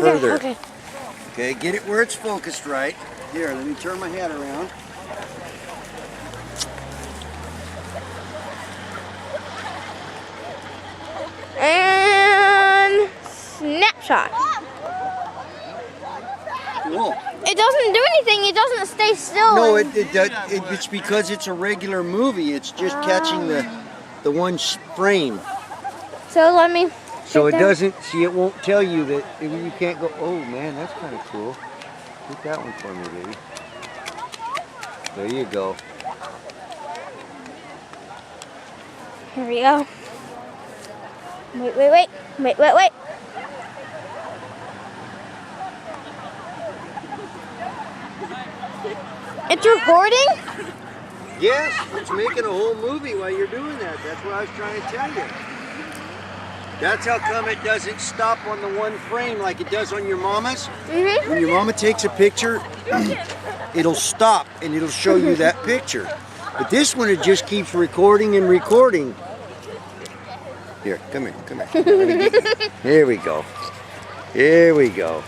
further. Okay. Okay, get it where it's focused right. Here, let me turn my head around. And snapshot. Cool. It doesn't do anything. It doesn't stay still. No, it's because it's a regular movie. It's just catching the one frame. So let me. So it doesn't, see, it won't tell you that you can't go, oh man, that's kind of cool. Get that one for me, baby. There you go. Here we go. Wait. It's recording? Yes, it's making a whole movie while you're doing that. That's what I was trying to tell you. That's how come it doesn't stop on the one frame like it does on your mama's. Mm-hmm. When your mama takes a picture, it'll stop and it'll show you that picture. But this one, it just keeps recording and recording. Here, come here. Here we go. Here we go.